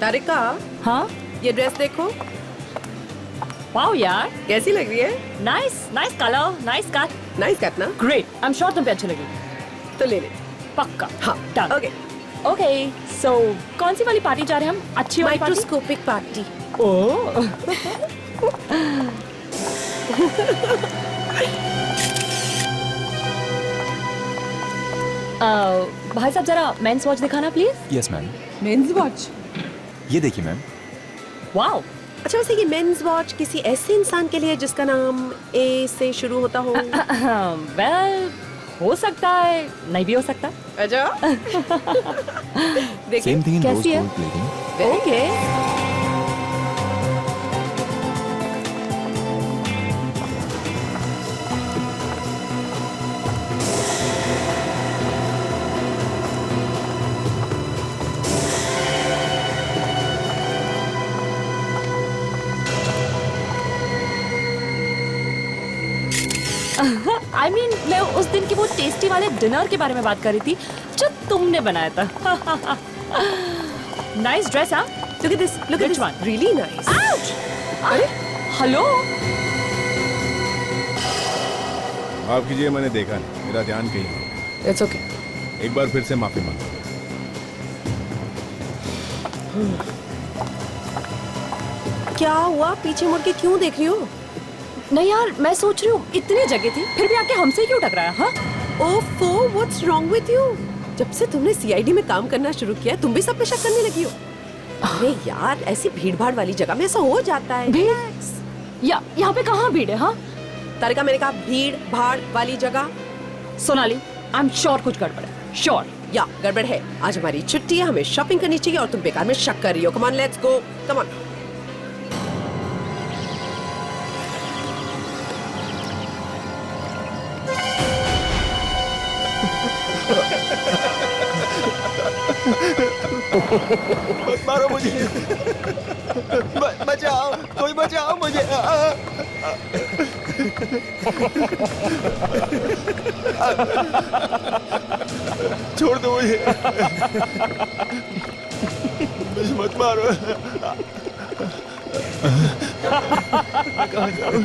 तारिका, हाँ ये ड्रेस देखो। वाओ यार, कैसी लग रही है? Nice nice colour, nice cut, nice cut ना? ग्रेट। आई एम श्योर तुम पे अच्छी लगेगी। तो ले ले। पक्का। हाँ, डन। ओके। ओके, सो कौन सी वाली पार्टी जा रहे हैं हम? अच्छी वाली पार्टी? Microscopic party. ओह भाई साहब जरा मेंस वॉच दिखाना please. Yes ma'am. Men's watch? ये देखिए मैम। वाओ। अच्छा, वैसे ये मेंस वॉच किसी ऐसे इंसान के लिए जिसका नाम ए से शुरू होता हो? वेल, हो सकता है, नहीं भी हो सकता। अच्छा। देखिए सेम थिंग इन रोज कैसी है? Gold plating. Okay. I mean, मैं उस दिन की वो टेस्टी वाले डिनर के बारे में बात कर रही थी जो तुमने बनाया था। नाइस ड्रेस, हाँ? Look at this. Look at Which this. one? Really nice. Ouch! अरे, हेलो? माफ कीजिए, मैंने देखा नहीं, मेरा ध्यान कहीं और। It's okay. एक बार फिर से माफी मांगता हूं। क्या हुआ? पीछे मुड़ के क्यों देख रही हो? नहीं यार, मैं सोच रही हूँ इतनी जगह थी, फिर भी आके हमसे क्यों टकराया? हाँ? ओफो, what's wrong with you? जब से तुमने सीआईडी में काम करना शुरू किया है, तुम भी सब पे शक करने लगी हो। अरे यार, ऐसी भीड़-भाड़ वाली जगह में ऐसा हो जाता है। भीड़? Relax. यहाँ पे कहाँ भीड़ है? हाँ? तारिका, मैंने कहा भीड़-भाड़ वाली जगह। सोनाली, आई एम श्योर कुछ गड़बड़ है। श्योर। या गड़बड़ है। आज हमारी छुट्टी है, हमें शॉपिंग करनी चाहिए और तुम बेकार में शक कर रही हो। Come on, let's go. Come on. मत मारो मुझे। बचाओ, कोई बचाओ मुझे। छोड़ दो मुझे। मुझे मत मारो। मैं कहाँ जाऊँ?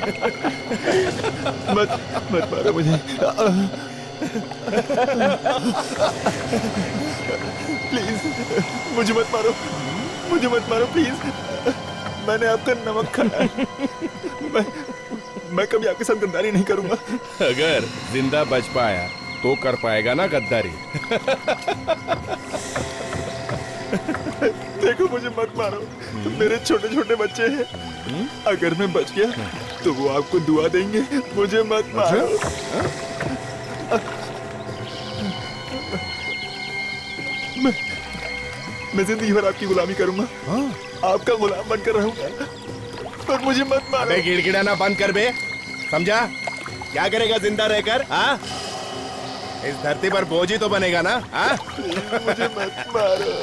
मत मारो मुझे। प्लीज, मुझे मत मारो, मुझे मत मारो प्लीज। मैंने आपका नमक खाया। मैं कभी आपके साथ गद्दारी नहीं करूंगा। अगर जिंदा बच पाया तो कर पाएगा ना गद्दारी। देखो, मुझे मत मारो, मेरे छोटे छोटे बच्चे हैं। अगर मैं बच गया तो वो आपको दुआ देंगे। मुझे मत मारो। मैं जिंदगी भर आपकी गुलामी करूंगा। आपका गुलाम बनकर रहूंगा, पर मुझे मत मारो। अबे गिड़गिड़ाना बंद कर बे, समझा? क्या करेगा जिंदा रहकर? हाँ, इस धरती पर बोझ ही तो बनेगा ना। हाँ, मुझे मत मारो।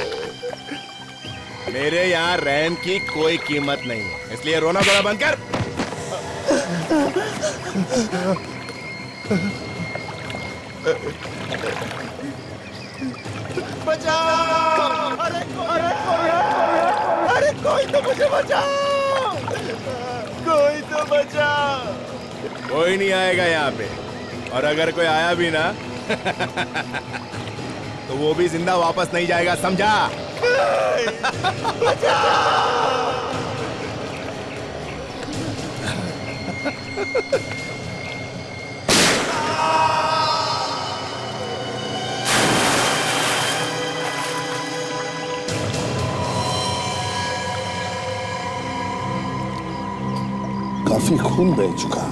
मेरे यहाँ रहम की कोई कीमत नहीं है, इसलिए रोना धोना बंद कर। बचाओ! अरे कोई तो मुझे बचाओ! कोई तो बचाओ! कोई नहीं आएगा यहाँ पे, और अगर कोई आया भी ना तो वो भी जिंदा वापस नहीं जाएगा, समझा? काफी खून बह चुका।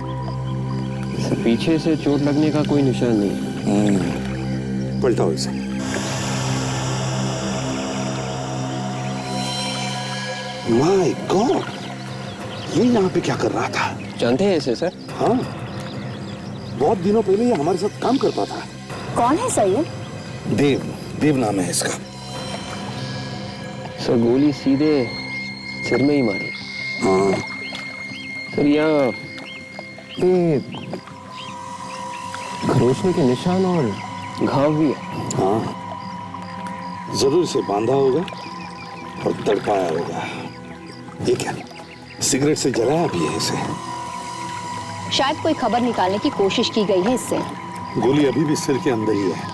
पीछे से चोट लगने का कोई निशान नहीं है। पलटाओ इसे। माय गॉड, ये यहाँ पे क्या कर रहा था? जानते हैं इसे सर? हाँ, बहुत दिनों पहले ये हमारे साथ काम करता था। कौन है सर ये? देव नाम है इसका। सर गोली सीधे सिर में ही मारी। हाँ, सर यहाँ पे खरोचने के निशान और घाव भी है। हाँ, जरूर इसे बांधा होगा और तड़पाया होगा। ये क्या, सिगरेट से जलाया भी है इसे? शायद कोई खबर निकालने की कोशिश की गई है इससे। गोली अभी भी सिर के अंदर ही है।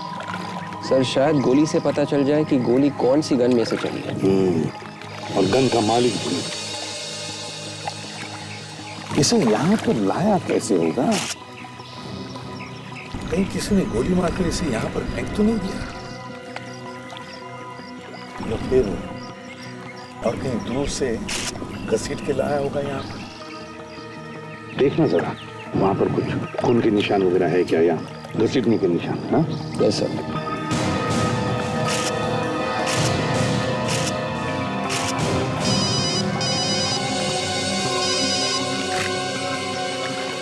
सर शायद गोली से पता चल जाए कि गोली कौन सी गन में से चली है। और गन का मालिक भी। इसे यहाँ पर लाया कैसे होगा? कहीं किसी ने गोली मारकर इसे यहाँ पर फेंक तो नहीं दिया? या फिर और कहीं दूर से घसीट के लाया होगा यहाँ पर? देखना जरा, वहां पर कुछ खून के निशान वगैरह है क्या, या घसीटने के निशान? हाँ यस सर।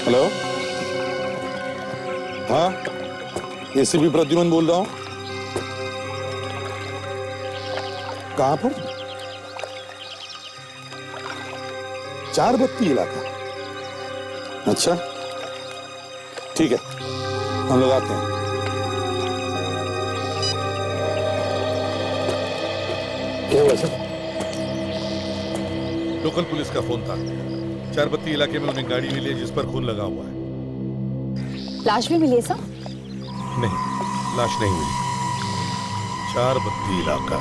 हेलो, हाँ एसीपी प्रद्युमन बोल रहा हूँ। कहां पर? चार बत्ती इलाका। अच्छा ठीक है, हम लोग आते हैं। क्या हुआ सर? लोकल पुलिस का फोन था। चारबत्ती इलाके में उन्हें गाड़ी मिली है जिस पर खून लगा हुआ है। लाश भी मिली है सर? नहीं, लाश नहीं मिली। चारबत्ती इलाका।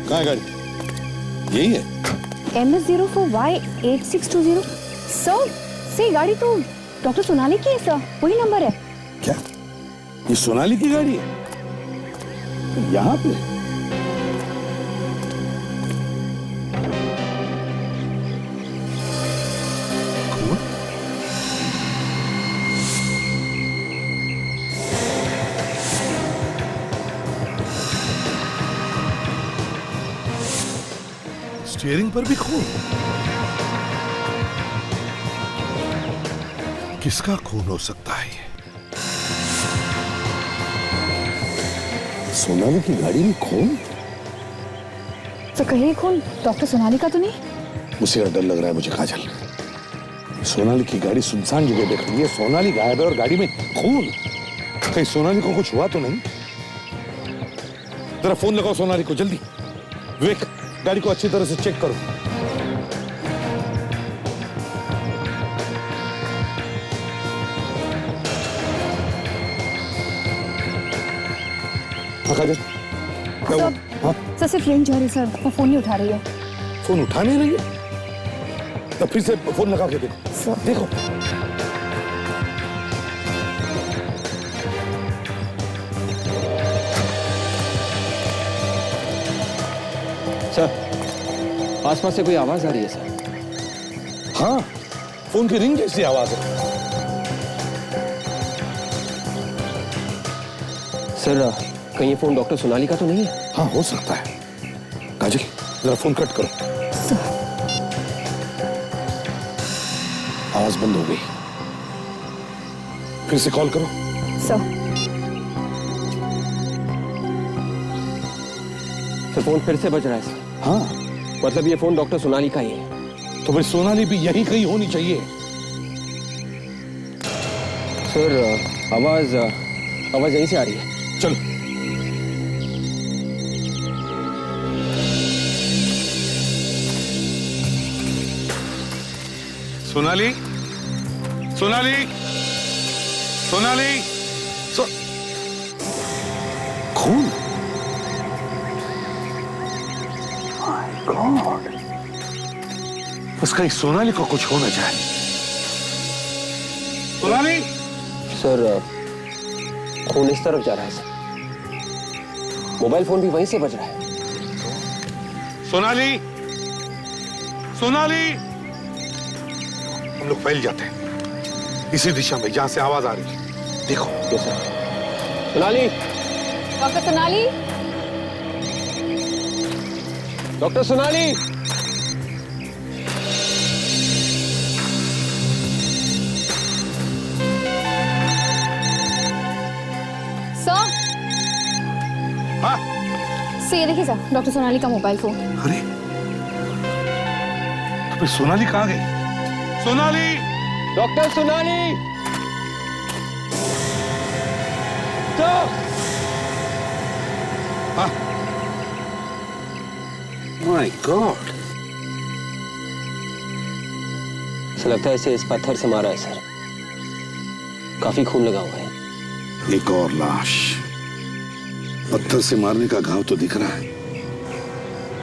कहाँ है गाड़ी? यही है? MS04Y8620। सर, से गाड़ी तो डॉक्टर सोनाली की है सर, वही नंबर है। क्या ये सोनाली की गाड़ी है? यहाँ पे? स्टीयरिंग पर भी खून। किसका खून हो सकता है ये? सोनाली की गाड़ी में खून? तो कहीं खून डॉक्टर सोनाली का तो नहीं? मुझे डर लग रहा है मुझे, काजल। सोनाली की गाड़ी सुनसान जगह पे खड़ी है, सोनाली गायब है और गाड़ी में खून। कहीं सोनाली को कुछ हुआ तो नहीं? जरा फोन लगाओ सोनाली को जल्दी। विवेक, गाड़ी को अच्छी तरह से चेक करो। हाँ काजल, क्या हुआ? हाँ? सर सिर्फ रिंग जा रही है सर, वो फोन नहीं उठा रही है। फोन उठा नहीं रही है? तो फिर से फोन लगा के देखो। सर देखो। सर आसपास से कोई आवाज आ रही है सर। हाँ, फोन की रिंग जैसी आवाज है। सर कहीं ये फोन डॉक्टर सोनाली का तो नहीं है? हाँ हो सकता है। काजल जरा फोन कट करो। आवाज बंद हो गई, फिर से कॉल करो। सर फोन फिर से बज रहा है सर। हाँ मतलब ये फोन डॉक्टर सोनाली का ही है। तो फिर सोनाली भी यही कहीं होनी चाहिए। सर आवाज यहीं से आ रही है। चलो। सोनाली, सोनाली, सोनाली, खून। माय गॉड, बस कहीं सोनाली को कुछ हो न जाए। सोनाली, सर खून इस तरफ जा रहा है सर। मोबाइल फोन भी वहीं से बज रहा है। सोनाली, सोनाली, हम लोग फैल जाते हैं इसी दिशा में जहां से आवाज आ रही है। देखो। Yes sir. Sonali, doctor Sonali, doctor Sonali. Sir हाँ? सर ये देखिए सर, डॉक्टर सोनाली का मोबाइल फोन। अरे तो फिर सोनाली कहाँ गई? Sonali, doctor Sonali, my God, ऐसा लगता है इसे इस पत्थर से मारा है सर। काफी खून लगा हुआ है। एक और लाश। पत्थर से मारने का घाव तो दिख रहा है,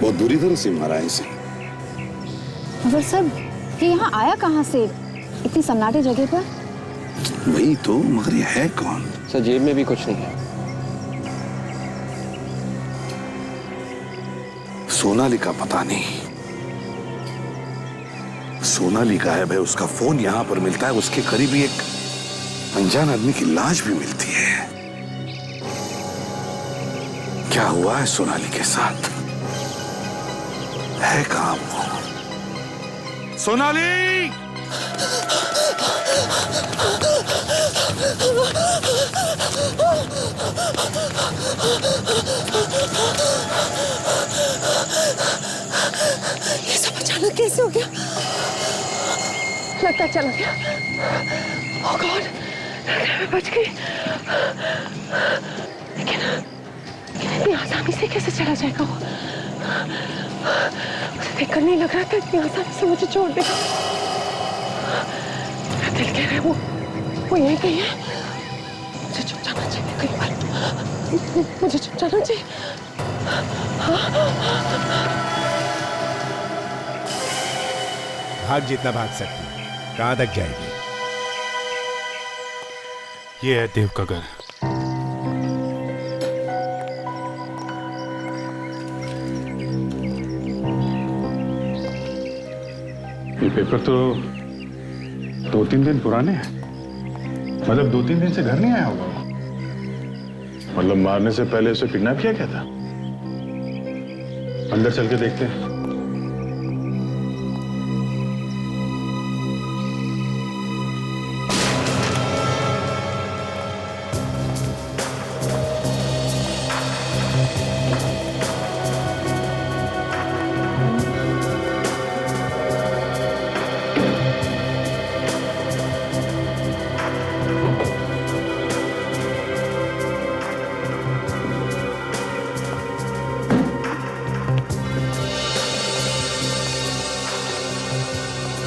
बहुत बुरी तरह से मारा है इसे। मगर सर ये यहाँ आया कहाँ से इतनी सन्नाटे जगह पर? वही तो, मगर ये है कौन? सर जेब में भी कुछ नहीं है। सोनाली का पता नहीं। सोनाली गायब है, उसका फोन यहां पर मिलता है, उसके करीब ही एक अनजान आदमी की लाश भी मिलती है। क्या हुआ है सोनाली के साथ? है कहां वो? सोनाली! ये सब अचानक कैसे हो गया? लगता है चला गया। ओह गॉड, मैं बच गई। लेकिन इतनी आसानी से कैसे चला जाएगा वो? उसे देखकर नहीं लग रहा था इतनी आसानी से मुझे छोड़ देगा। मेरा दिल कह रहा है वो यहीं कहीं है। मुझे छुप जाना चाहिए कहीं पर। मुझे छुप जाना चाहिए। भाग जितना भाग सकती है, कहां तक जाएगी? ये है देव का घर। ये पेपर तो 2-3 दिन पुराने हैं। मतलब 2-3 दिन से घर नहीं आया होगा। मतलब मारने से पहले उसे किडनैप किया गया था। अंदर चल के देखते हैं।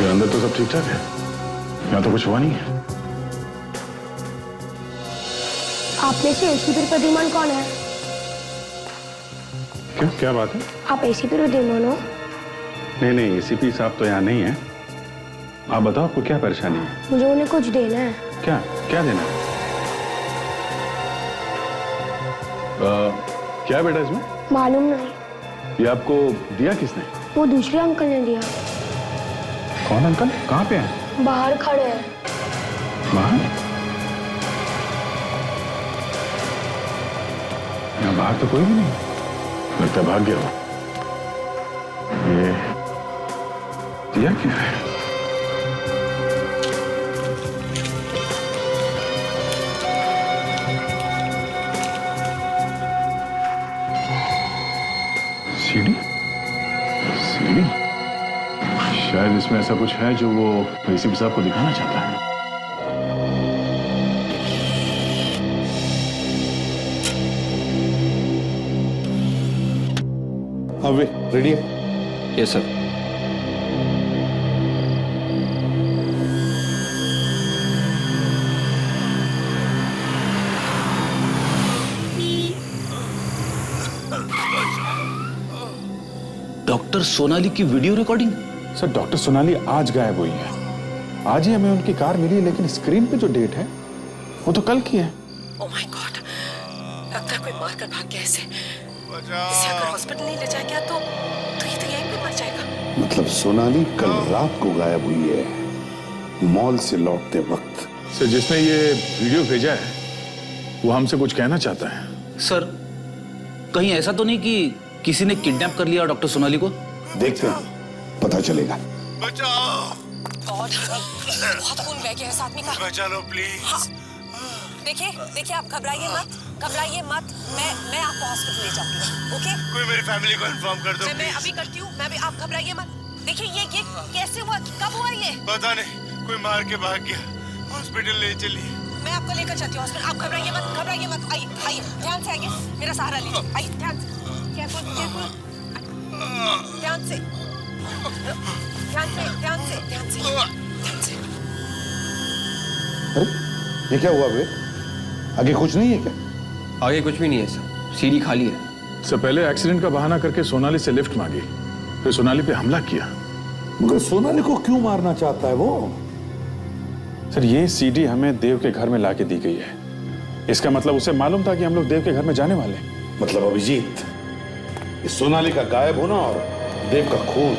अंदर तो सब ठीक ठाक है, यहाँ तो कुछ हुआ नहीं है। आप में से एसीपी प्रद्युमन कौन है? क्यों, क्या बात है? आप एसीपी प्रद्युमन हो? नहीं, एसीपी साहब तो यहाँ नहीं है। आप बताओ, आपको क्या परेशानी है? मुझे उन्हें कुछ देना है। क्या देना है? क्या बेटा इसमें? मालूम नहीं। ये आपको दिया किसने? वो दूसरे अंकल ने दिया। कौन अंकल? कहाँ पे है? बाहर खड़े हैं। बाहर? यहाँ बाहर तो कोई भी नहीं, लगता भाग गया हो। ये दिया क्या है? सीढ़ी? शायद इसमें ऐसा कुछ है जो वो एसीपी साहब को दिखाना चाहता है। हाँ वे रेडी है? Yes sir. डॉक्टर सोनाली की video recording? Sir doctor Sonali आज गायब हुई है। आज ही हमें उनकी कार मिली है, लेकिन स्क्रीन पे जो डेट है वो तो कल की है। ओह माय गॉड, लगता है कोई मार कर भाग गया इसे। इसे अगर हॉस्पिटल नहीं ले जाया गया तो ये तो यहीं पे मर जाएगा। मतलब सोनाली कल रात को गायब हुई है, मॉल से लौटते वक्त। सर जिसने ये वीडियो भेजा है वो हमसे कुछ कहना चाहता है। सर कहीं ऐसा तो नहीं कि किसी ने किडनैप कर लिया डॉक्टर सोनाली को? देखते हैं, पता चलेगा। बचाओ! बहुत खून बह गया है इस आदमी का। बचा लो प्लीज। हाँ। देखिए आप घबराइए मत। मैं आपको हॉस्पिटल ले जाऊंगी। ओके? कोई मेरी फैमिली को इन्फॉर्म कर दो मैं प्लीज। अभी करती हूँ। आप घबराइए मत। देखिए ये कैसे हुआ, कब हुआ ये? पता नहीं, कोई मार के भाग गया। हॉस्पिटल ले चलिए। मैं आपको लेकर चलती हूँ हॉस्पिटल। आप घबराइए मत। आइए आइए, ध्यान से आइए, मेरा सहारा लीजिए। आइए, ध्यान से, केयरफुल, ध्यान से। अरे ये क्या हुआ बे? आगे कुछ नहीं है क्या? आगे कुछ भी नहीं है सर, सीढ़ी खाली है। सर पहले एक्सीडेंट का बहाना करके सोनाली से लिफ्ट मांगी, फिर सोनाली पे हमला किया। मगर सोनाली को क्यों मारना चाहता है वो? सर ये सीडी हमें देव के घर में लाके दी गई है। इसका मतलब उसे मालूम था कि हम लोग देव के घर में जाने वाले हैं। मतलब अभिजीत, इस सोनाली का गायब होना और देव का खून,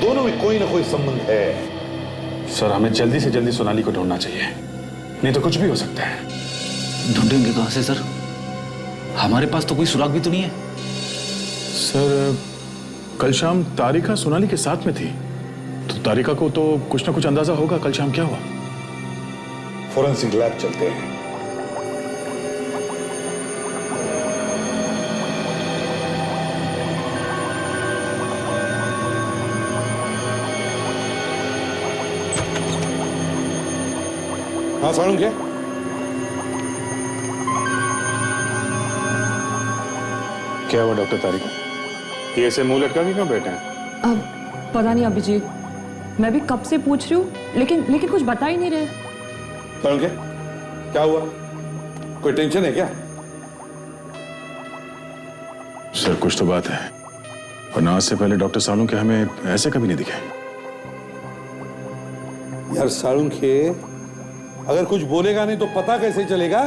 दोनों में कोई ना कोई संबंध है। सर हमें जल्दी से जल्दी सोनाली को ढूंढना चाहिए, नहीं तो कुछ भी हो सकता है। ढूंढेंगे कहां से सर? हमारे पास तो कोई सुराग भी तो नहीं है। सर कल शाम तारिका सोनाली के साथ में थी, तो तारिका को तो कुछ ना कुछ अंदाजा होगा कल शाम क्या हुआ। फोरेंसिक लैब चलते हैं। हाँ साड़ू क्या हुआ डॉक्टर तारिका? ये ऐसे मुंह लटका के क्यों बैठे हैं? अब पता नहीं अभिजीत, मैं भी कब से पूछ रही हूँ, लेकिन कुछ बता ही नहीं रहे। साड़ू क्या हुआ? कोई टेंशन है क्या? सर कुछ तो बात है, वरना आज से पहले डॉक्टर सालू के हमें ऐसे कभी नहीं दिखे। यार साड़ू के अगर कुछ बोलेगा नहीं तो पता कैसे चलेगा?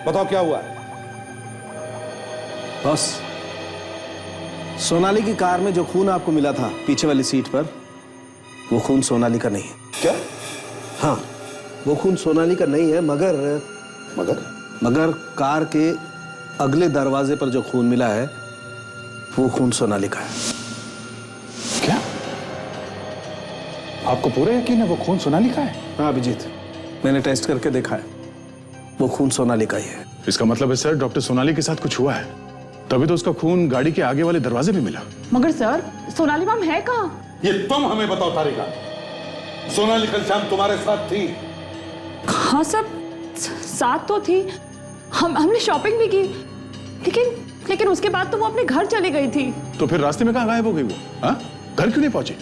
बताओ क्या हुआ? बॉस, सोनाली की कार में जो खून आपको मिला था पीछे वाली सीट पर, वो खून सोनाली का नहीं है। क्या? हाँ, वो खून सोनाली का नहीं है, मगर कार के अगले दरवाजे पर जो खून मिला है वो खून सोनाली का है। क्या? आपको पूरा यकीन है वो खून सोनाली का है? हाँ अभिजीत, मैंने टेस्ट करके देखा है, वो खून सोनाली का ही है। इसका मतलब है सर डॉक्टर सोनाली के साथ कुछ हुआ है, तभी तो उसका खून गाड़ी के आगे वाले दरवाजे में मिला। मगर सर सोनाली मैम है कहाँ? ये तुम हमें बताओ तारिका, सोनाली कल शाम तुम्हारे साथ थी? हाँ सर, साथ तो थी, हमने शॉपिंग भी की, लेकिन उसके बाद तो वो अपने घर चली गई थी। तो फिर रास्ते में कहाँ गायब हो गई वो? हाँ, घर क्यों नहीं पहुंची?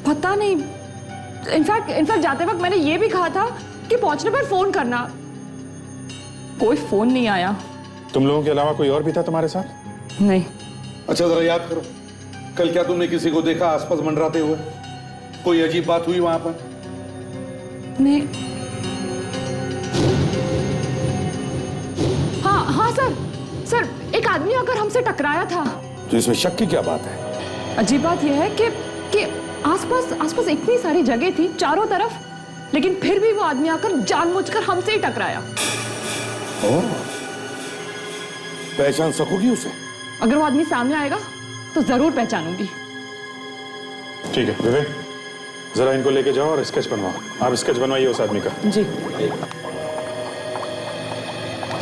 पता नहीं, इनफैक्ट जाते वक्त मैंने ये भी कहा था कि पहुंचने पर फोन करना, कोई फोन नहीं आया। तुम लोगों के अलावा कोई और भी था तुम्हारे साथ? नहीं। अच्छा जरा याद करो, कल क्या तुमने किसी को देखा आसपास मंडराते हुए? कोई अजीब बात हुई वहां पर? नहीं। हाँ सर, एक आदमी आकर हमसे टकराया था। तो इसमें शक की क्या बात है? अजीब बात यह है कि आसपास इतनी सारी जगह थी चारों तरफ, लेकिन फिर भी वो आदमी आकर जानबूझकर हमसे ही टकराया। पहचान सकोगी उसे? अगर वो आदमी सामने आएगा तो जरूर पहचानूंगी। ठीक है विवेक, जरा इनको लेके जाओ और स्केच बनवाओ। आप स्केच बनवाइए उस आदमी का। जी।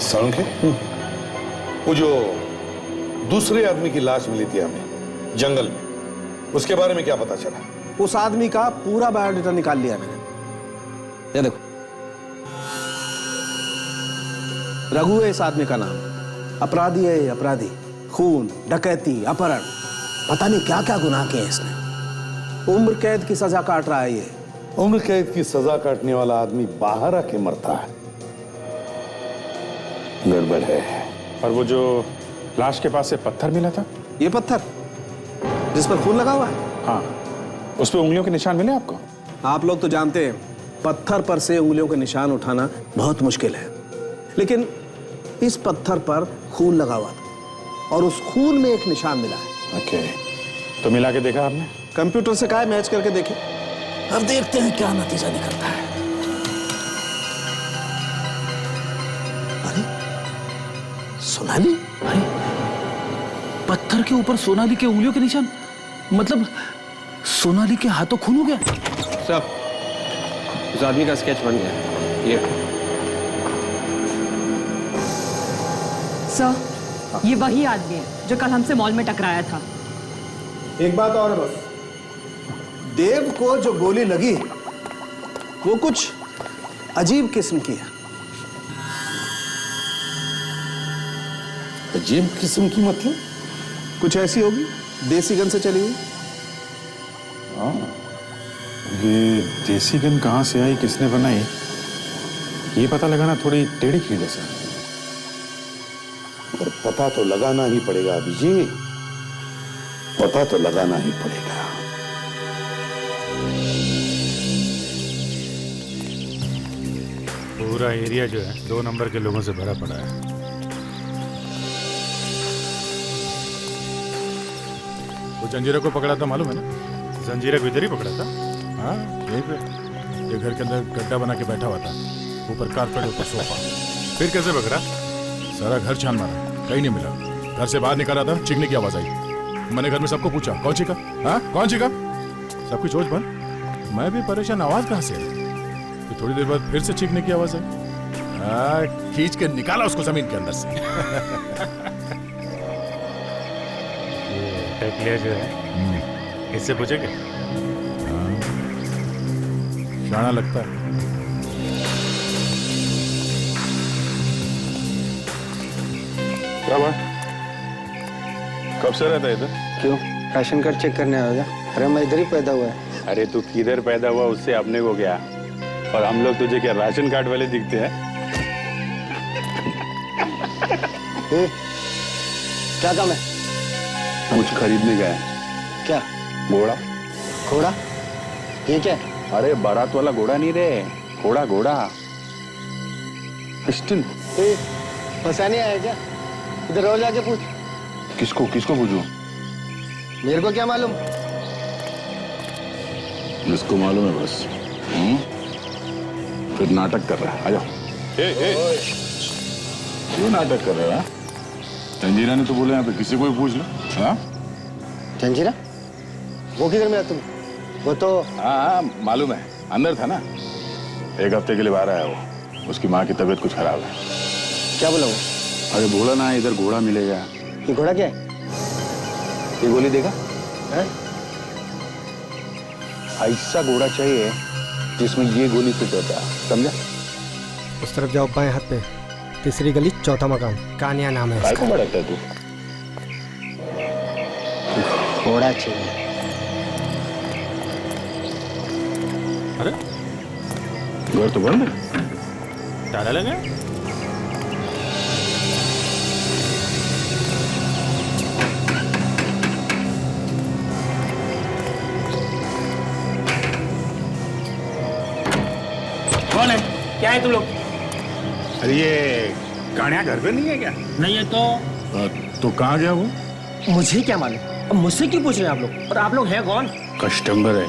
सालुंखे, वो जो दूसरे आदमी की लाश मिली थी हमें जंगल में, उसके बारे में क्या पता चला? उस आदमी का पूरा बायोडाटा निकाल लिया मैंने। ये देखो, रघु है इस आदमी का नाम। अपराधी है, अपराधी, खून, डकैती, अपहरण, पता नहीं क्या क्या गुनाह किए इसने। उम्र कैद की सजा काट रहा है ये। उम्र कैद की सजा काटने वाला आदमी बाहर आके मरता है, गड़बड़ है। और वो जो लाश के पास से पत्थर मिला था, ये पत्थर जिस पर खून लगा हुआ है? हाँ, उस पे उंगलियों के निशान मिले आपको? आप लोग तो जानते हैं पत्थर पर से उंगलियों के निशान उठाना बहुत मुश्किल है, लेकिन इस पत्थर पर खून लगा हुआ था और उस खून में एक निशान मिला है। ओके, तो मिला के देखा आपने? कंप्यूटर से कहा मैच करके देखे, अब देखते हैं क्या नतीजा निकलता है। अरे सोनाली, अरे पत्थर के ऊपर सोनाली के उंगलियों के निशान, मतलब सोनाली के हाथों खून हो गया। सब उस आदमी का स्केच बन गया। ये सर, ये वही आदमी है जो कल हमसे मॉल में टकराया था। एक बात और है बस, देव को जो गोली लगी वो कुछ अजीब किस्म की है। अजीब किस्म की मतलब? कुछ ऐसी होगी, देसी गन से चली हुई। हाँ, ये देसी गन कहाँ से आई, किसने बनाई, ये पता लगाना थोड़ी टेढ़ी खीर है सर। पर पता तो लगाना ही पड़ेगा अभिजीत, पता तो लगाना ही पड़ेगा। पूरा एरिया जो है 2 नंबर के लोगों से भरा पड़ा है। वो जंजीरा को पकड़ा था मालूम है ना? जंजीरा को इधर ही पकड़ा था। हाँ, यहीं पे ये घर के अंदर गड्ढा बना के बैठा हुआ था, ऊपर कारपेट, ऊपर सोफा। फिर कैसे पकड़ा? सारा घर छान मारा, कहीं नहीं मिला। घर से बाहर निकल रहा था, चीखने की आवाज आई। मैंने घर में सबको पूछा कौन चीखा, हाँ कौन चीखा? सबकी सोच बंद। मैं भी परेशान, आवाज कहाँ से आई? तो थोड़ी देर बाद फिर से चीखने की आवाज आई। खींच के निकाला उसको जमीन के अंदर से। ये टकलिया जो है, इससे पूछेंगे? शाना लगता है। क्या बात, कब से रहता है इधर? क्यों, राशन कार्ड चेक करने आएगा? अरे मैं इधर ही पैदा हुआ है। अरे तू किधर पैदा हुआ उससे अपने को क्या, और हम लोग तुझे क्या राशन कार्ड वाले दिखते हैं? क्या काम है? कुछ खरीदने गया है। क्या? घोड़ा। घोड़ा? ये क्या है? अरे बारात वाला घोड़ा नहीं रे, घोड़ा घोड़ा। पिस्टन। फंसाने आया क्या? इधर और जाके पूछ। किसको किसको पूछूं? मेरे को क्या मालूम? जिसको मालूम है बस। फिर नाटक कर रहा है, आ जाओ। क्यों नाटक कर रहा है? जंजीरा ने तो बोला यहाँ पे किसी को भी पूछ लो। हाँ, जंजीरा? वो किधर में है तुम? वो तो हाँ मालूम है, अंदर था ना, 1 हफ्ते के लिए बाहर आया वो। उसकी माँ की तबीयत कुछ खराब है। क्या बोला वो? अरे बोला ना इधर घोड़ा मिलेगा। ये घोड़ा क्या है? ये गोली देगा? है? ऐसा घोड़ा चाहिए जिसमें ये गोली फिट होता है, समझा? उस तरफ जाओ, बाएं हाथ पे, तीसरी गली, चौथा मकान, कानिया नाम है इसका। भड़कता है तू? घोड़ा चाहिए। अरे घर तो बंद है, ताला लगा? कौन है? क्या है तुम लोग? अरे ये कान्या घर पे नहीं है क्या? नहीं है तो कहाँ गया वो? मुझे क्या मालूम? अब मुझसे क्यों पूछ रहे हैं आप लोग? और आप लोग हैं कौन? कस्टमर है।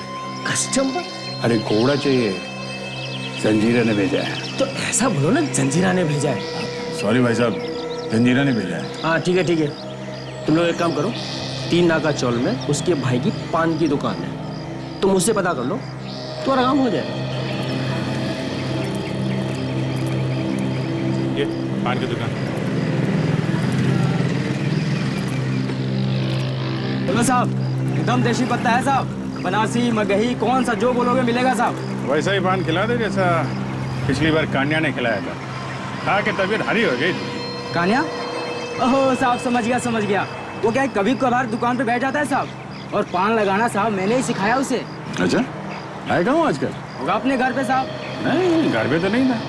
कस्टमर? अरे घोड़ा चाहिए, जंजीरा ने भेजा है। तो ऐसा बोलो ना, जंजीरा ने भेजा है। सॉरी भाई साहब, जंजीरा ने भेजा है। हाँ ठीक है ठीक है, तुम लोग एक काम करो, 3 नाका चौल में उसके भाई की पान की दुकान है, तुम उससे पता कर लो, तुम्हारा काम हो जाएगा। ये पान की दुकान। बोलो साहब, एकदम देसी पत्ता है साहब, बनारसी मगही कौन सा जो बोलोगे मिलेगा साहब। वैसा ही पान खिला दे जैसा पिछली बार कान्या ने खिलाया था। खा के तबीयत हरी हो गई। कान्या? ओहो साहब, समझ गया। वो क्या है, कभी कभार दुकान पे बैठ जाता है साहब, और पान लगाना साहब मैंने ही सिखाया उसे। अच्छा, आएगा हूँ आजकल? होगा अपने घर पे साहब। नहीं, घर पे तो नहीं था।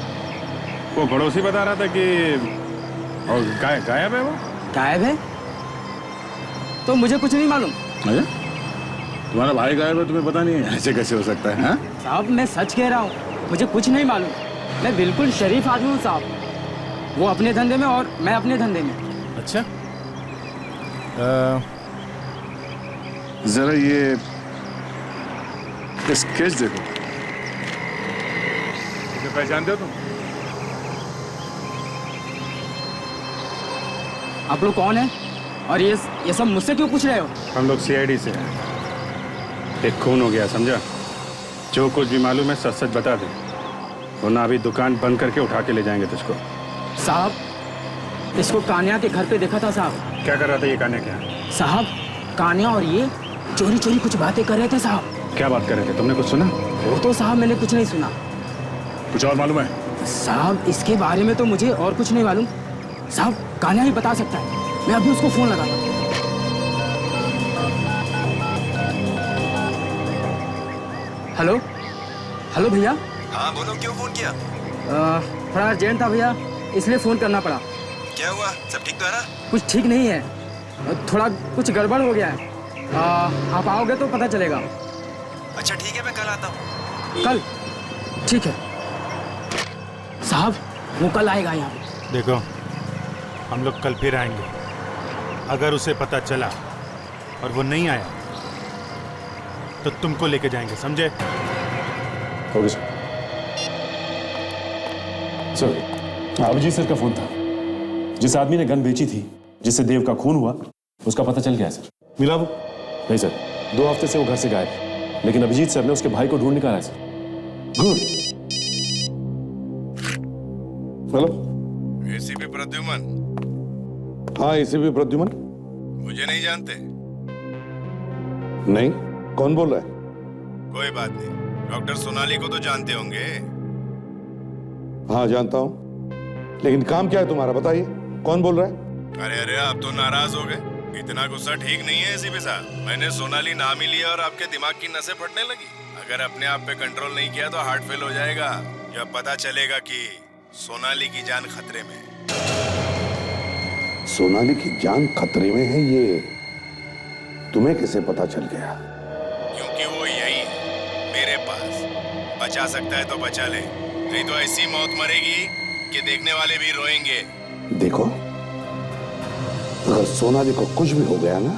वो पड़ोसी बता रहा था कि और गायब है वो। गायब है? तो मुझे कुछ नहीं मालूम। अच्छा, तुम्हारा भाई गायब है, तुम्हें पता नहीं है? ऐसे कैसे हो सकता है? हाँ साहब मैं सच कह रहा हूँ, मुझे कुछ नहीं मालूम। मैं बिल्कुल शरीफ आदमी हूँ साहब, वो अपने धंधे में और मैं अपने धंधे में। अच्छा, जरा ये स्केच देखो। इसे पहचानते हो तुम? आप लोग कौन है और ये सब मुझसे क्यों पूछ रहे हो? हम लोग CID से हैं। एक खून हो गया, समझा? जो कुछ भी मालूम है सच सच बता दे, वरना अभी दुकान बंद करके उठा के ले जाएंगे तुझको। साहब इसको कान्या के घर पे देखा था साहब। क्या कर रहा था ये कान्या? क्या साहब, कान्या और ये चोरी चोरी कुछ बातें कर रहे थे साहब। क्या बात कर रहे थे? तुमने कुछ सुना? वो तो साहब मैंने कुछ नहीं सुना, कुछ और मालूम है? साहब इसके बारे में तो मुझे और कुछ नहीं मालूम। साहब कान्हा ही बता सकता है। मैं अभी उसको फोन लगाता हूँ। हेलो हेलो भैया। हाँ बोलो, क्यों फोन किया? थोड़ा अर्जेंट था भैया, इसलिए फोन करना पड़ा। क्या हुआ? सब ठीक तो है ना? कुछ ठीक नहीं है, थोड़ा कुछ गड़बड़ हो गया है। आप आओगे तो पता चलेगा। अच्छा ठीक है, मैं कल आता हूँ। कल? ठीक है साहब, वो कल आएगा यहाँ पे। देखो, हम लोग कल फिर आएंगे। अगर उसे पता चला और वो नहीं आया तो तुमको लेके जाएंगे, समझे? Okay sir. अभिजीत सर का फोन था। जिस आदमी ने गन बेची थी, जिससे देव का खून हुआ, उसका पता चल गया है सर। मिला वो? नहीं सर, 2 हफ्ते से वो घर से गायब है, लेकिन अभिजीत सर ने उसके भाई को ढूंढ निकाला है sir. Good. Hello, ACP Pradyuman. हाँ एसीपी प्रद्युमन। मुझे नहीं जानते? नहीं, कौन बोल रहा है? कोई बात नहीं, डॉक्टर सोनाली को तो जानते होंगे। हाँ जानता हूँ, लेकिन काम क्या है तुम्हारा, बताइए कौन बोल रहा है? अरे अरे, आप तो नाराज हो गए। इतना गुस्सा ठीक नहीं है एसीपी साहब। मैंने सोनाली नाम ही लिया और आपके दिमाग की नसें फटने लगी। अगर अपने आप पे कंट्रोल नहीं किया तो हार्ट फेल हो जाएगा। जब पता चलेगा कि सोनाली की जान खतरे में। सोनाली की जान खतरे में है, ये तुम्हें कैसे पता चल गया? क्योंकि वो यही है मेरे पास। बचा सकता है तो बचा ले, नहीं तो ऐसी मौत मरेगी कि देखने वाले भी रोएंगे। देखो, अगर सोनाली को कुछ भी हो गया ना,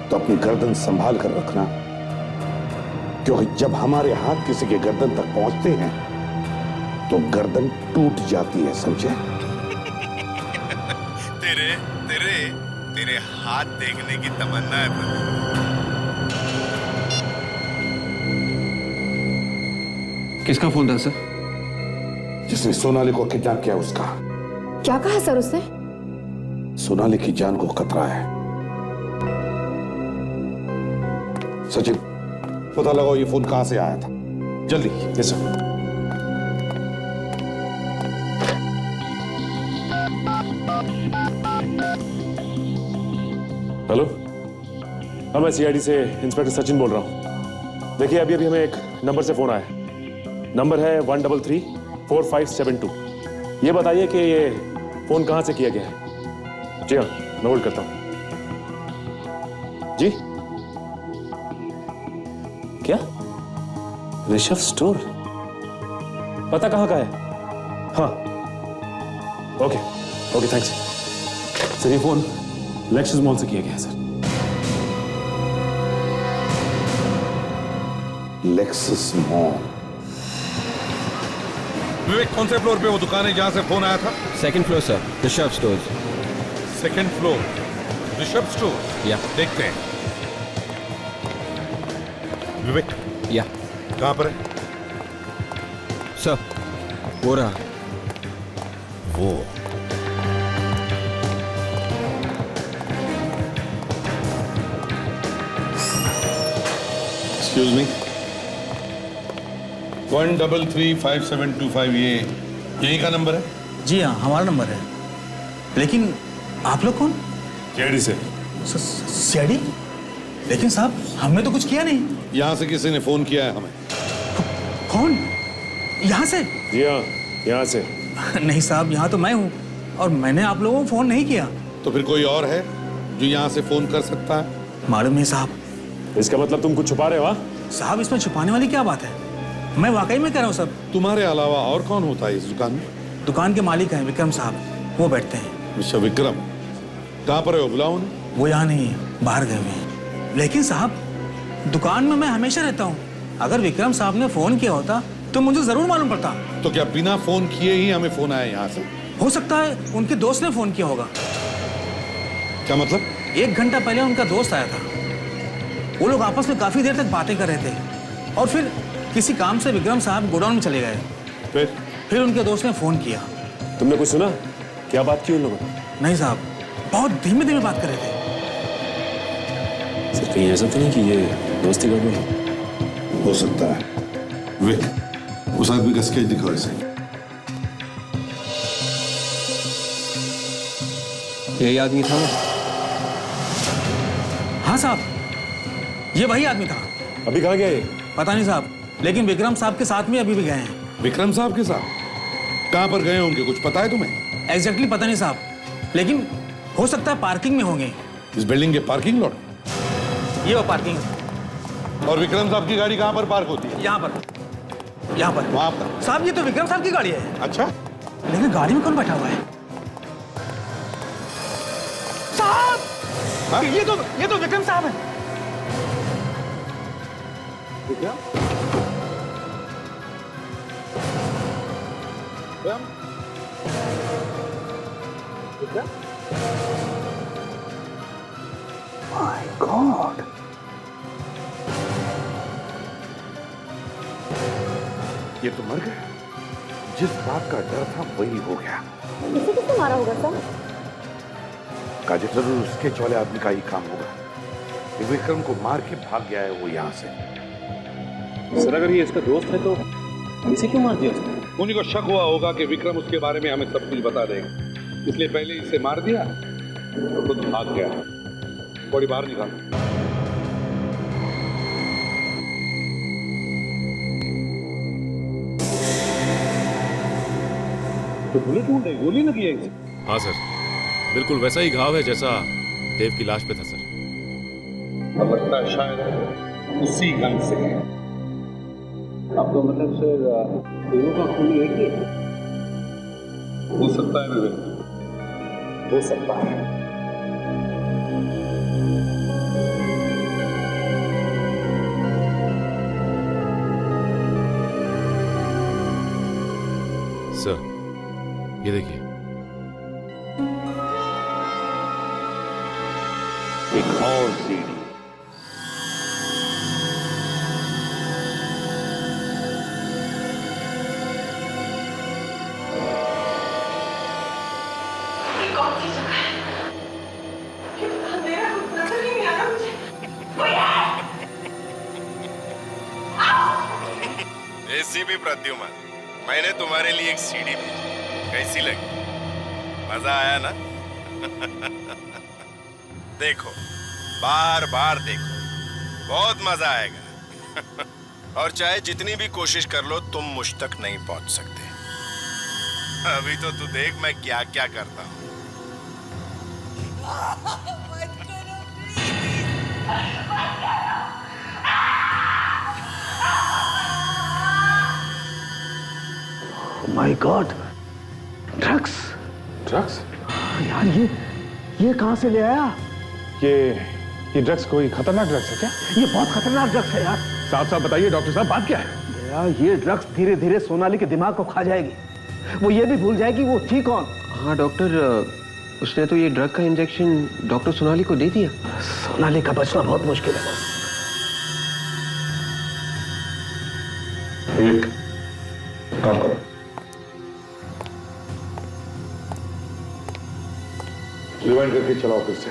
तो अपनी गर्दन संभाल कर रखना, क्योंकि जब हमारे हाथ किसी के गर्दन तक पहुंचते हैं तो गर्दन टूट जाती है, समझे? तेरे तेरे तेरे हाथ देखने की तमन्ना है प्रदीप। किसका फोन था सर? जिसने सोनाली को किडनैप किया उसका। क्या कहा सर उसने? सोनाली की जान को खतरा है। सचिन, पता लगाओ ये फोन कहां से आया था, जल्दी। Yes sir. हेलो, हाँ मैं सीआईडी से इंस्पेक्टर सचिन बोल रहा हूँ। देखिए अभी हमें एक नंबर से फोन आया है। नंबर है 133-4572। ये बताइए कि ये फोन कहाँ से किया गया है? जी हाँ, मैं होल्ड करता हूँ। जी क्या? ऋषभ स्टोर? पता कहाँ का है? हाँ ओके ओके थैंक्स सर। ये फोन लेक्सस मॉल से किया गया है सर। Lexus mall? विवेक, कौन से फ्लोर पे वो दुकान है जहां से फोन आया था? 2nd floor sir, Rishabh stores. 2nd floor, Rishabh store. या देखते हैं। विवेक, या कहां पर है? सर वो रहा। वो एक्सक्यूज मी, 1335725, ये यही का नंबर है? जी हाँ, हमारा नंबर है। लेकिन आप लोग कौन? सीआईडी से। सीआईडी? लेकिन साहब हमने तो कुछ किया नहीं। यहां से किसी ने फोन किया है हमें। कौन? यहाँ से? जी हाँ, यहाँ से। नहीं साहब, यहाँ तो मैं हूँ और मैंने आप लोगों को फोन नहीं किया। तो फिर कोई और है जो यहाँ से फोन कर सकता है? मालूम नहीं साहब। इसका मतलब तुम कुछ छुपा रहे हो? हाँ साहब, इसमें छुपाने वाली क्या बात है? मैं वाकई में कह रहा हूँ सब। तुम्हारे अलावा और कौन होता है इस दुकान में? दुकान के मालिक हैं विक्रम साहब, वो बैठते हैं। मिस्टर विक्रम, कहाँ पर है वो? बुलाओ उन्हें। वो यहाँ नहीं है, बाहर गए हुए हैं। लेकिन साहब दुकान में मैं हमेशा रहता हूँ। अगर विक्रम साहब ने फोन किया होता तो मुझे जरूर मालूम पड़ता। तो क्या बिना फोन किए ही हमें फोन आया यहाँ से? हो सकता है उनके दोस्त ने फोन किया होगा। क्या मतलब? 1 घंटा पहले उनका दोस्त आया था। वो लोग आपस में काफी देर तक बातें कर रहे थे और फिर किसी काम से विक्रम साहब गोडाउन में चले गए। फिर उनके दोस्त ने फोन किया। तुमने कुछ सुना? क्या बात की उन लोगों ने? नहीं साहब, बहुत धीमे धीमे बात कर रहे थे। सर कहीं ऐसा तो नहीं कि ये दोस्ती गड़बड़ हो सकता है। विक, उस आदमी का स्केच दिखाओ इसे। यही आदमी था? हाँ साहब, ये वही आदमी था। अभी कहाँ गया ये? पता नहीं साहब, लेकिन विक्रम साहब के साथ में अभी भी गए हैं। विक्रम साहब के साथ? कहां पर गए होंगे, कुछ पता है तुम्हें? एग्जैक्टली पता नहीं साहब, लेकिन हो सकता है पार्किंग में होंगे। इस बिल्डिंग के पार्किंग लॉट? ये वो पार्किंग है। और विक्रम साहब की गाड़ी कहां पर पार्क होती है? यहाँ पर, यहाँ पर, वहां पर। साहब ये तो विक्रम साहब की गाड़ी है। अच्छा, लेकिन गाड़ी में कौन बैठा हुआ है? साहब, ये तो विक्रम साहब है। विक्रम? माय गॉड, ये तो मर गए। जिस बात का डर था वही हो गया। इसे किसने मारा होगा सर? काजे जरूर स्केच वाले आदमी का ही काम होगा। ये विक्रम को मार के भाग गया है वो यहाँ से। सर अगर ये इसका दोस्त है तो इसे क्यों मार दिया उसने? उन्हीं को शक हुआ होगा कि विक्रम उसके बारे में हमें सब कुछ बता देगा, इसलिए पहले इसे मार दिया तो खुद भाग गया। बॉडी बाहर निकाल। तो गोली ढूंढ रही, गोली लगी है इसे। हाँ सर, बिल्कुल वैसा ही घाव है जैसा देव की लाश पे था सर। अब लगता है शायद उसी गन से है। अब तो मतलब सर दोनों का खून एक ही है। हो सकता है विवेक, हो सकता है। सर ये देखिए, एक और सीढ़ी। एसीपी प्रद्युमन, मैंने तुम्हारे लिए एक सीडी भेजी, कैसी लगी? मजा आया ना? देखो, बार बार देखो, बहुत मजा आएगा। और चाहे जितनी भी कोशिश कर लो तुम मुझ तक नहीं पहुंच सकते। अभी तो तू देख मैं क्या क्या करता हूं। My God, drugs. ड्रग्स? यार ये कहां से ले आया? ये ड्रग्स कोई खतरनाक ड्रग्स है क्या? ये बहुत खतरनाक ड्रग्स है यार। साहब साहब बताइए डॉक्टर साहब, बात क्या है? यार ये ड्रग्स धीरे धीरे सोनाली के दिमाग को खा जाएगी। वो ये भी भूल जाएगी वो थी कौन। हाँ डॉक्टर, उसने तो ये ड्रग का इंजेक्शन डॉक्टर सोनाली को दे दिया। सोनाली का बचना बहुत मुश्किल है बस। एक काम करो, रिवाइंड करके चलाओ फिर से।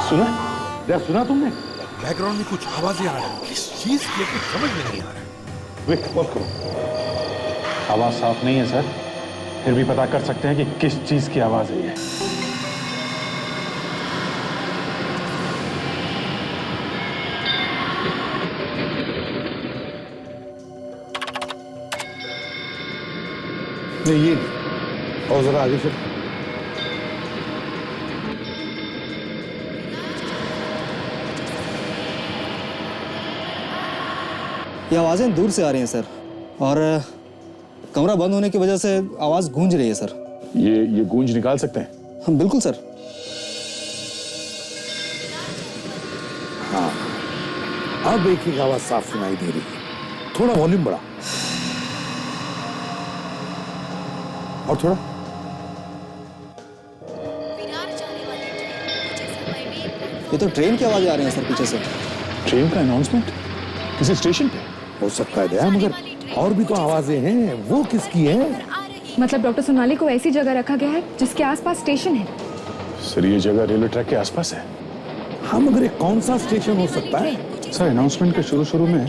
सुना? क्या सुना तुमने? बैकग्राउंड में कुछ आवाजें आ रही हैं। किस चीज की कुछ समझ में नहीं आ रहा है। वेट, बंद करो। आवाज साफ नहीं है सर, फिर भी पता कर सकते हैं कि किस चीज की आवाज है ये। नहीं ये और जरा आगे चल। ये आवाज़ें दूर से आ रही हैं सर, और कमरा बंद होने की वजह से आवाज़ गूंज रही है सर। ये गूंज निकाल सकते हैं? हाँ बिल्कुल सर। हाँ, अब एक ही आवाज साफ सुनाई दे रही है। थोड़ा वॉल्यूम बढ़ा और थोड़ा। ये तो ट्रेन की आवाज़ें आ रही हैं सर पीछे से। ट्रेन का अनाउंसमेंट किसी स्टेशन पे हो सकता है दया, मगर और भी तो आवाजें हैं, वो किसकी हैं? मतलब डॉक्टर सोनाली को ऐसी जगह रखा गया है जिसके आसपास स्टेशन है। सर ये जगह रेलवे ट्रैक के आसपास है। हाँ मगर ये कौन सा स्टेशन हो सकता है? सर अनाउंसमेंट के शुरू में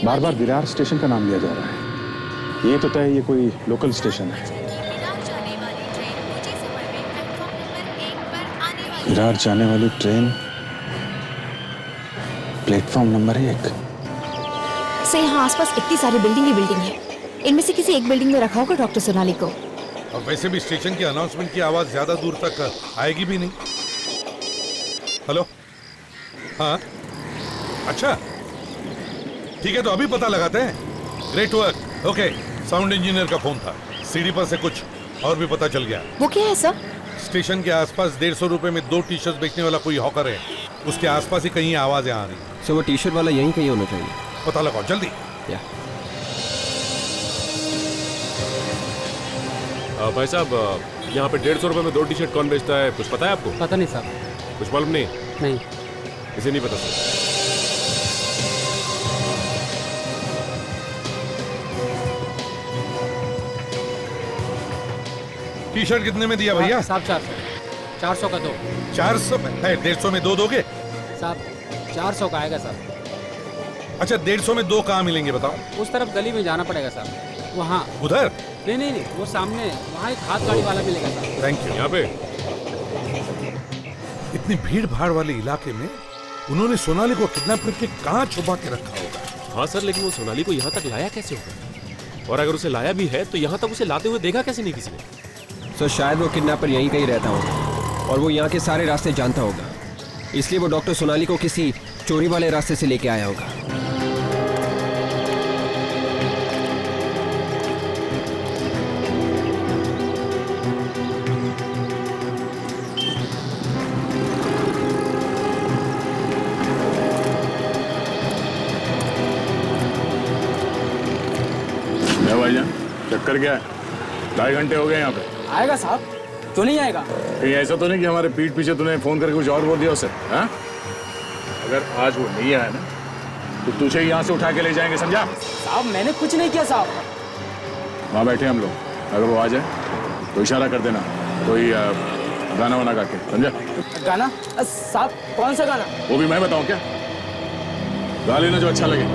बार बार विरार स्टेशन का नाम लिया जा रहा है। ये तो तय ये कोई लोकल स्टेशन है। विरार जाने वाली ट्रेन प्लेटफॉर्म नंबर 1। से यहाँ आसपास इतनी सारी बिल्डिंग ही बिल्डिंग है, इनमें से किसी एक बिल्डिंग में रखा होगा डॉक्टर सोनाली को। और वैसे भी स्टेशन की अनाउंसमेंट की आवाज ज्यादा दूर तक आएगी भी नहीं। हेलो, हाँ अच्छा ठीक है, तो अभी पता लगाते हैं। Great work. Okay, sound engineer का फोन था, सीढ़ी पर से कुछ और भी पता चल गया। वो क्या है सर? स्टेशन के आसपास 150 रुपए में 2 टी शर्ट बेचने वाला कोई हॉकर है, उसके आसपास ही कहीं आवाजें आ रही। सो वो टी शर्ट वाला यहीं कहीं होना चाहिए। पता लगाओ जल्दी। भाई साहब, यहाँ पे 150 रुपए में 2 टी शर्ट कौन बेचता है, कुछ पता है आपको? पता नहीं साहब। कुछ मालूम नहीं? नहीं। इसे नहीं पता सर। टी शर्ट कितने में दिया भैया? साहब 400 का दो। 400 में है, 150 में 2 दोगे? साहब 400 का आएगा साहब। अच्छा 150 में 2 कहाँ मिलेंगे बताओ? उस तरफ गली में जाना पड़ेगा साहब, वहाँ। उधर? नहीं, वो सामने वहाँ एक हाथ गाड़ी वाला मिलेगा साहब। Thank you. यहाँ पे इतनी भीड़ भाड़ वाले इलाके में उन्होंने सोनाली को किडनैप करके कहाँ छुपा के रखा होगा? हाँ सर, लेकिन वो सोनाली को यहाँ तक लाया कैसे होगा? और अगर उसे लाया भी है तो यहाँ तक उसे लाते हुए देखा कैसे नहीं किसी ने? सर शायद वो किडनैपर यहीं कहीं रहता होगा और वो यहाँ के सारे रास्ते जानता होगा, इसलिए वो डॉक्टर सोनाली को किसी चोरी वाले रास्ते से लेके आया होगा। भाईजान चक्कर क्या है? 2.5 घंटे हो गए यहाँ पे। आएगा साहब, क्यों नहीं आएगा? कहीं ऐसा तो नहीं कि हमारे पीठ पीछे तूने फोन करके कुछ और बोल दिया उसे? हाँ? अगर आज वो नहीं आया ना तो तुझे यहाँ से उठा के ले जाएंगे, समझा? साहब मैंने कुछ नहीं किया साहब। वहाँ बैठे हम लोग, अगर वो आ जाए तो इशारा कर देना, कोई गाना वाना गा के, समझा? गाना? साहब कौन सा गाना? वो भी मैं बताऊँ क्या? गा लेना जो अच्छा लगे।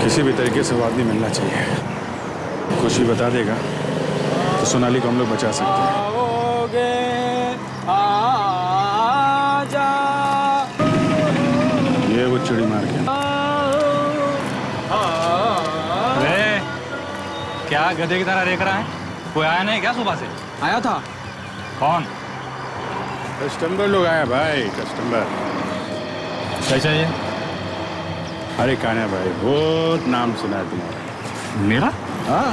किसी भी तरीके से वो आदमी मिलना चाहिए। कुछ भी बता देगा तो सोनाली को हम लोग बचा सकते हैं। ये वो चिड़ी मार के। अरे क्या गधे की तरह देख रहा है? कोई आया नहीं क्या सुबह से? आया था। कौन? कस्टमर लोग आया भाई, कस्टमर। क्या चाहिए? अरे कान्हा भाई, बहुत नाम सुना है तुम्हारा। मेरा? हाँ।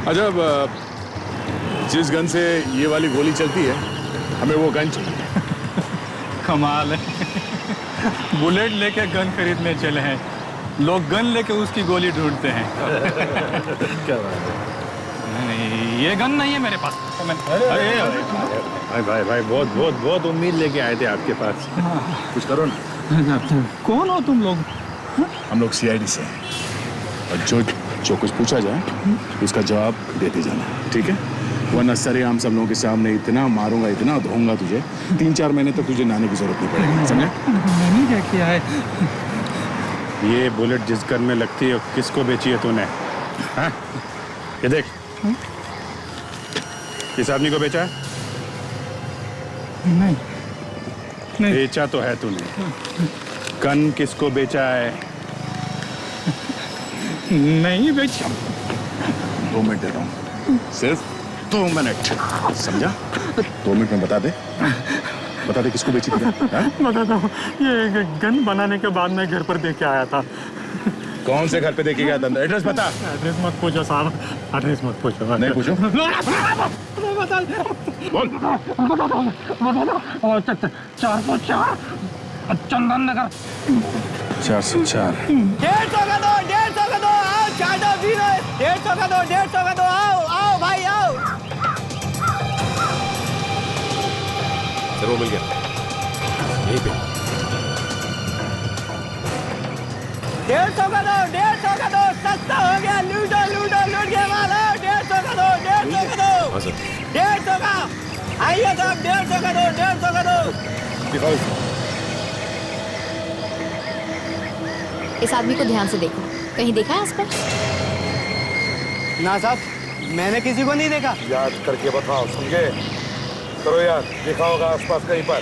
अच्छा, जिस गन से ये वाली गोली चलती है, हमें वो गन चाहिए। कमाल है। बुलेट लेके गन खरीदने चले हैं, लोग गन लेके उसकी गोली ढूंढते हैं। क्या बात है? नहीं, ये गन नहीं है मेरे पास। भाई भाई भाई, बहुत बहुत बहुत उम्मीद लेके आए थे आपके पास। कुछ करो ना। कौन हो तुम लोग? हम लोग CID से हैं और जो कुछ पूछा जाए उसका जवाब देते जाना, ठीक है? वरना सरेआम सब लोगों के सामने इतना मारूंगा, इतना धोऊंगा तुझे, 3-4 महीने तक तुझे नहाने की जरूरत नहीं पड़ेगी, समझे? मैंने क्या किया है? ये बुलेट जिस गन में लगती है किसको बेची है तूने? हाँ? ये देख, किस आदमी को बेचा है? नहीं। बेचा तो है तूने। गन किसको बेचा है? नहीं बेचा। 2 मिनट देता हूँ, सिर्फ 2 मिनट, समझा? 2 मिनट में बता दे किसको बेची थी? बताता हूँ, ये गन बनाने के बाद मैं घर पर दे के आया था। कौन से घर पे देके गया था? एड्रेस बता। एड्रेस मत पूछो साहब, एड्रेस मत पूछो। नहीं पूछो? बोल। 404 चंदन नगर। 404। 150 का दो, 150 का दो, आओ चाटा पी रहे। 150 का दो, 150 का दो, आओ आओ भाई आओ। सर वो मिल गया यहीं पे। 150 का दो, 150 का दो, सस्ता हो गया, लूटो लूटो लूट के माल। 150 का दो, 150 का दो। आवाज आती है। 150 का आइए साहब, 150 का दो, 150 का दो। दिखाओ। इस आदमी को ध्यान से देखो, कहीं देखा है आसपास? ना साहब, मैंने किसी को नहीं देखा। याद करके बताओ, समझे? करो याद, देखा होगा आसपास कहीं पर।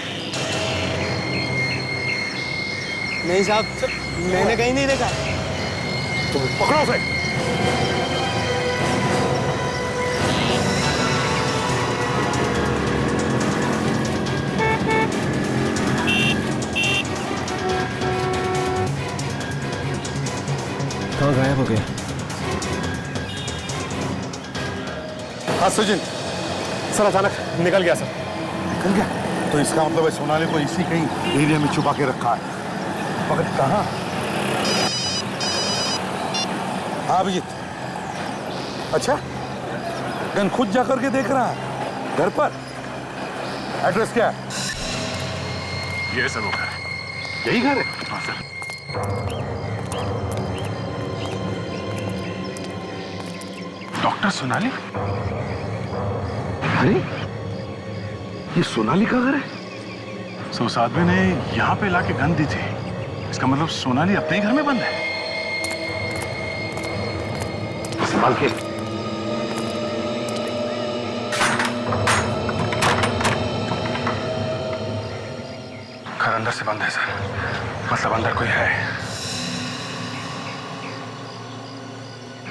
नहीं साहब, मैंने कहीं नहीं देखा। तुम पकड़ो उसे। कहाँ गायब हो गया? हाँ सुजिन, सर अचानक निकल गया सर। निकल गया? तो इसका मतलब है सोनाली को इसी कहीं एरिया में छुपा के रखा है। मगर कहाँ? हाँ अभिजीत, अच्छा गन खुद जाकर के देख रहा है घर पर। एड्रेस क्या है? ये सर वो घर है। यही घर है? हाँ सर। डॉक्टर सोनाली? अरे ये सोनाली का घर है? सो उस आदमी ने यहाँ पे लाके गन दी थी। इसका मतलब सोनाली अपने ही घर में बंद है। संभाल के। घर अंदर से बंद है सर, मतलब अंदर कोई है।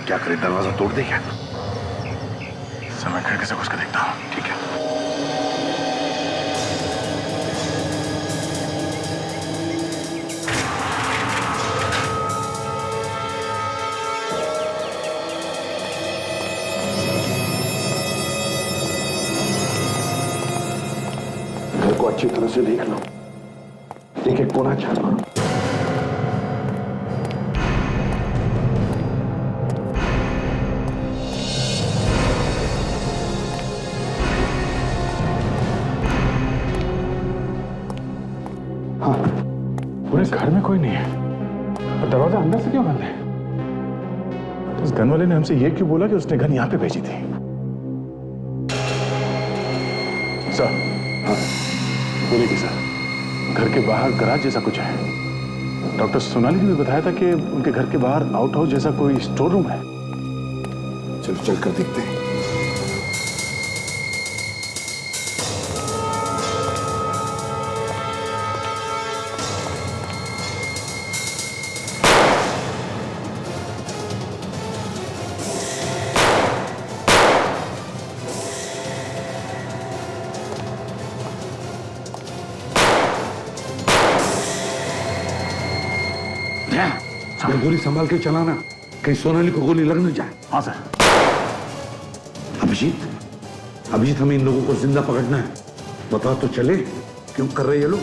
क्या करे, दरवाजा तोड़ दे क्या? सर मैं खिड़की से घुस के देखता हूँ। ठीक है। घर को अच्छी तरह से देख लो, एक एक कोना छान मारो। हाँ, पूरे घर में कोई नहीं है और दरवाजा अंदर से क्यों बंद है? तो उस गन वाले ने हमसे ये क्यों बोला कि उसने गन यहाँ पे भेजी थी? सर, हाँ बोलिए कि सर, घर के बाहर गराज जैसा कुछ है। डॉक्टर सोनाली ने भी बताया था कि उनके घर के बाहर आउट हाउस जैसा कोई स्टोर रूम है। चलो चल कर देखते हैं। गोली संभाल के चलाना, कहीं सोनाली को गोली लग न जाए। हाँ सर। अभिजीत हमें इन लोगों को जिंदा पकड़ना है। बता तो चले क्यों कर रहे ये लोग?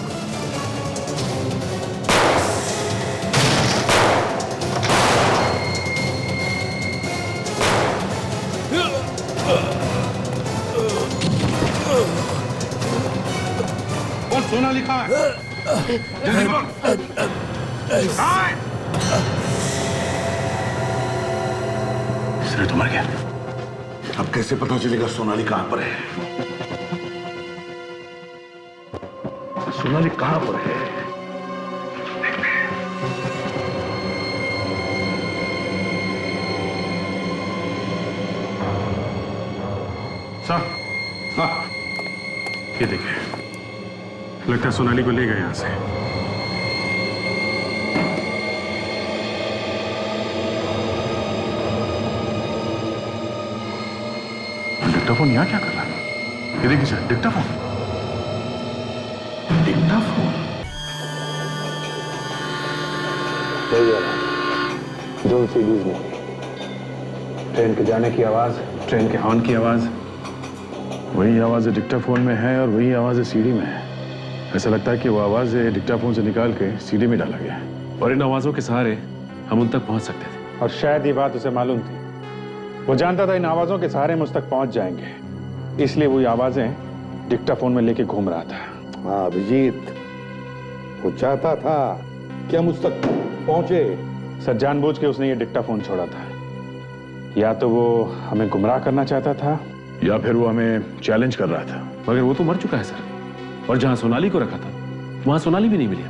कौन सोनाली कहाँ है? जल्दी बोल। कहाँ है? तो मर गया। अब कैसे पता चलेगा सोनाली कहां पर है? सोनाली कहां पर है? सर, हाँ ये देखिए, लगता है सोनाली को ले गए यहां से। डिक्टाफोन यहाँ क्या कर रहा है? ये देखिए सर, डिक्टाफोन। डिक्टाफोन? जो सीरीज में ट्रेन के जाने की आवाज, ट्रेन के हॉर्न की आवाज, वही आवाज डिक्टाफोन में है और वही आवाज सीडी में है। ऐसा लगता है कि वो आवाज डिक्टाफोन से निकाल के सीडी में डाला गया और इन आवाजों के सहारे हम उन तक पहुंच सकते थे। और शायद ये बात उसे मालूम थी। वो जानता था इन आवाजों के सहारे मुझ तक पहुंच जाएंगे, इसलिए वो आवाजें डिक्टाफोन में लेके घूम रहा था। हाँ अभिजीत, वो चाहता था कि हम उस तक पहुंचे। सर, जानबूझ के उसने ये डिक्टाफोन छोड़ा था। या तो वो हमें गुमराह करना चाहता था या फिर वो हमें चैलेंज कर रहा था। मगर वो तो मर चुका है सर, और जहां सोनाली को रखा था वहां सोनाली भी नहीं मिली।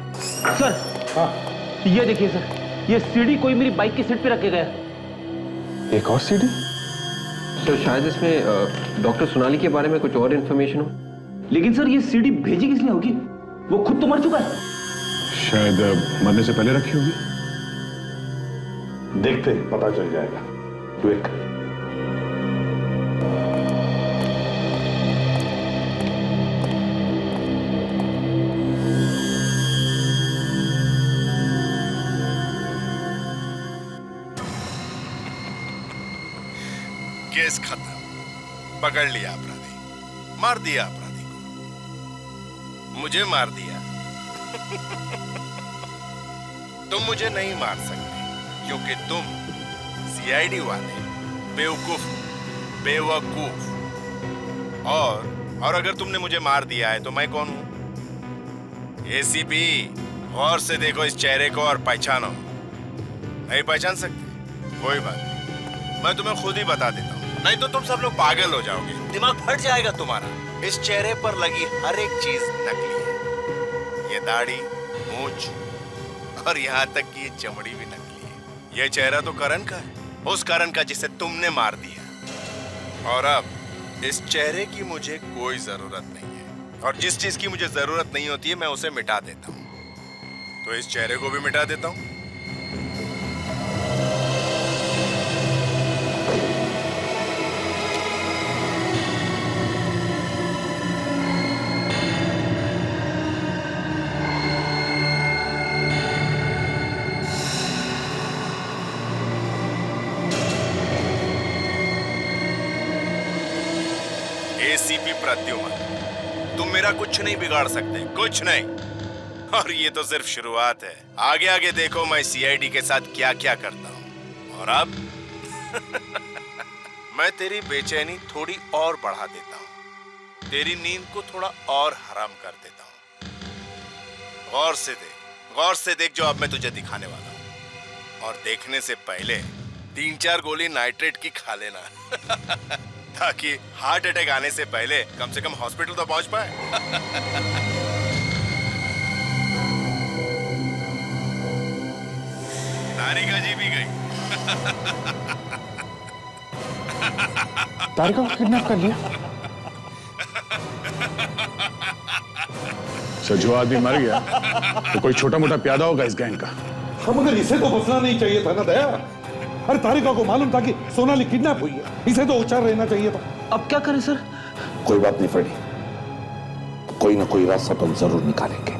सर हाँ ये देखिए सर, ये सीडी कोई मेरी बाइक की सीट पे रख के गया। एक और सीडी? तो शायद इसमें डॉक्टर सोनाली के बारे में कुछ और इन्फॉर्मेशन हो। लेकिन सर ये सीडी भेजी किसने होगी? वो खुद तो मर चुका है। शायद मरने से पहले रखी होगी। देखते हैं, पता चल जाएगा। क्विक। केस खत्म, पकड़ लिया अपराधी, मार दिया अपराधी को, मुझे मार दिया। तुम मुझे नहीं मार सकते क्योंकि तुम सीआईडी वाले बेवकूफ, बेवकूफ। और अगर तुमने मुझे मार दिया है तो मैं कौन हूं? एसीपी, गौर से देखो इस चेहरे को और पहचानो। नहीं पहचान सकते? कोई बात नहीं, मैं तुम्हें खुद ही बता देता हूं, नहीं तो तुम सब लोग पागल हो जाओगे, दिमाग फट जाएगा तुम्हारा। इस चेहरे पर लगी हर एक चीज नकली है। ये दाढ़ी, मूंछ और यहाँ तक कि ये चमड़ी भी नकली है। ये चेहरा तो करण का है, उस करण का जिसे तुमने मार दिया। और अब इस चेहरे की मुझे कोई जरूरत नहीं है, और जिस चीज की मुझे जरूरत नहीं होती है मैं उसे मिटा देता हूँ। तो इस चेहरे को भी मिटा देता हूँ। एसीपी प्रद्युमन, तुम मेरा कुछ नहीं बिगाड़ सकते, कुछ नहीं। और ये तो सिर्फ शुरुआत है, आगे आगे देखो मैं सीआईडी के साथ क्या क्या करता हूँ। और अब मैं तेरी बेचैनी थोड़ी और बढ़ा देता हूँ, तेरी नींद को थोड़ा और हराम कर देता हूँ। गौर से देख, गौर से देख जो अब मैं तुझे दिखाने वाला हूँ। और देखने से पहले 3-4 गोली नाइट्रेट की खा लेना ताकि हार्ट अटैक आने से पहले कम से कम हॉस्पिटल तो पहुंच पाए। तारिका जी भी गई। तारिका को किडनैप कर लिया? सर जो आदमी मर गया तो कोई छोटा मोटा प्यादा होगा इस गैंग का। हम मगर इसे तो बचना नहीं चाहिए था ना दया। अरे तारिका को मालूम था कि सोनाली किडनैप हुई है, इसे तो होशियार रहना चाहिए था। अब क्या करें सर? कोई बात नहीं फ्रेडी, कोई ना कोई रास्ता तो जरूर निकालेंगे।